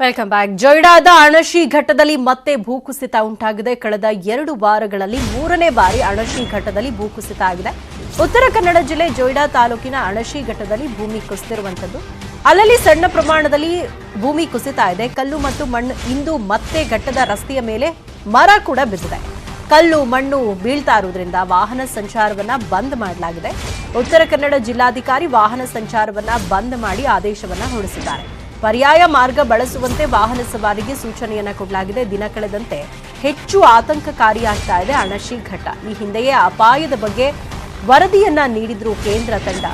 Welcome back. ಜೊಯ್ಡಾದ Anshi ಘಟ್ಟದಲ್ಲಿ ಮತ್ತೆ ಭೂಕುಸಿತ ಉಂಟಾಗಿದೆ. ಕಳೆದ 2 ವಾರಗಳಲ್ಲಿ 3ನೇ ಬಾರಿ ಅಣಶಿ ಘಟ್ಟದಲ್ಲಿ ಭೂಕುಸಿತ ಆಗಿದೆ. ಉತ್ತರ ಕನ್ನಡ ಜಿಲ್ಲೆ ಜೊಯ್ಡಾ ತಾಲೂಕಿನ ಅಣಶಿ ಘಟ್ಟದಲ್ಲಿ ಭೂಮಿ ಕುಸಿತಿರುವಂತದ್ದು. ಅಲ್ಲಲ್ಲಿ ಸಣ್ಣ ಪ್ರಮಾಣದಲ್ಲಿ ಭೂಮಿ ಕುಸಿತ ಇದೆ. ಕಲ್ಲು ಮತ್ತು ಮಣ್ಣು ಇಂದು ಮತ್ತೆ ಘಟ್ಟದ ರಸ್ತೆಯ ಮೇಲೆ ಮರ ಕೂಡ ಬಿದ್ದಿದೆ. ಕಲ್ಲು ಮಣ್ಣು ಬೀಳ್ತಾ ಇರುವುದರಿಂದ ವಾಹನ ಸಂಚಾರವನ್ನ ಬಂದ್ ಮಾಡಲಾಗಿದೆ. ಉತ್ತರ ಕನ್ನಡ ಜಿಲ್ಲಾಧಿಕಾರಿ ವಾಹನ ಸಂಚಾರವನ್ನ ಬಂದ್ ಮಾಡಿ ಆದೇಶವನ್ನ ಹೊರಡಿಸಿದ್ದಾರೆ. ಪರ್ಯಾಯ ಮಾರ್ಗ ಬಳಸುವಂತೆ ವಾಹನ ಸವಾರಿಗೆ ಸೂಚನೆಯನ್ನ ಕೊಡಲಾಗಿದೆ. ದಿನ ಕಳೆದಂತೆ ಹೆಚ್ಚು ಆತಂಕಕಾರಿಯಾಗ್ತಾ ಇದೆ ಅಣಶಿ ಘಟ್ಟ. ಈ ಹಿಂದೆಯೇ ಅಪಾಯದ ಬಗ್ಗೆ ವರದಿಯನ್ನ ನೀಡಿದ್ರು ಕೇಂದ್ರ ತಂಡ.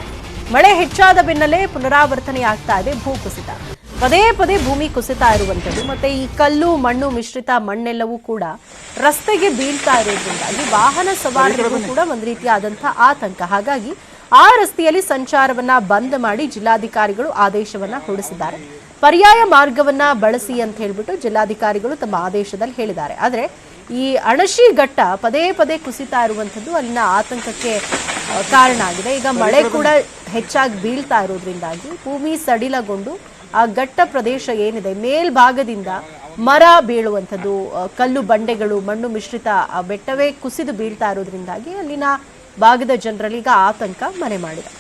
ಮಳೆ ಹೆಚ್ಚಾದ ಬೆನ್ನಲ್ಲೇ ಪುನರಾವರ್ತನೆಯಾಗ್ತಾ ಇದೆ ಭೂಕುಸಿತ. ಪದೇ ಪದೇ ಭೂಮಿ ಕುಸಿತ ಇರುವಂತದ್ದು ಮತ್ತೆ ಈ ಕಲ್ಲು ಮಣ್ಣು ಮಿಶ್ರಿತ ಮಣ್ಣೆಲ್ಲವೂ ಕೂಡ ರಸ್ತೆಗೆ ಬೀಳ್ತಾ ಇರೋದ್ರಿಂದಾಗಿ ವಾಹನ ಸವಾರರಿಗೂ ಕೂಡ ಒಂದು ರೀತಿಯಾದಂತಹ ಆತಂಕ. ಹಾಗಾಗಿ ಆ ರಸ್ತೆಯಲ್ಲಿ ಸಂಚಾರವನ್ನ ಬಂದ್ ಮಾಡಿ ಜಿಲ್ಲಾಧಿಕಾರಿಗಳು ಆದೇಶವನ್ನ ಹೊರಡಿಸಿದ್ದಾರೆ. ಪರ್ಯಾಯ ಮಾರ್ಗವನ್ನ ಬಳಸಿ ಅಂತ ಹೇಳ್ಬಿಟ್ಟು ಜಿಲ್ಲಾಧಿಕಾರಿಗಳು ತಮ್ಮ ಆದೇಶದಲ್ಲಿ ಹೇಳಿದ್ದಾರೆ. ಆದ್ರೆ ಈ ಅಣಶಿ ಘಟ್ಟ ಪದೇ ಪದೇ ಕುಸಿತಾ ಇರುವಂತದ್ದು ಅಲ್ಲಿನ ಆತಂಕಕ್ಕೆ ಕಾರಣ ಆಗಿದೆ. ಈಗ ಮಳೆ ಕೂಡ ಹೆಚ್ಚಾಗಿ ಬೀಳ್ತಾ ಇರೋದ್ರಿಂದಾಗಿ ಭೂಮಿ ಸಡಿಲಗೊಂಡು ಆ ಘಟ್ಟ ಪ್ರದೇಶ ಏನಿದೆ ಮೇಲ್ಭಾಗದಿಂದ ಮರ ಬೀಳುವಂಥದ್ದು, ಕಲ್ಲು ಬಂಡೆಗಳು ಮಣ್ಣು ಮಿಶ್ರಿತ ಬೆಟ್ಟವೇ ಕುಸಿದು ಬೀಳ್ತಾ ಇರೋದ್ರಿಂದಾಗಿ ಅಲ್ಲಿನ ಭಾಗದ ಜನರಲ್ಲಿ ಈಗ ಆತಂಕ ಮನೆ ಮಾಡಿದೆ.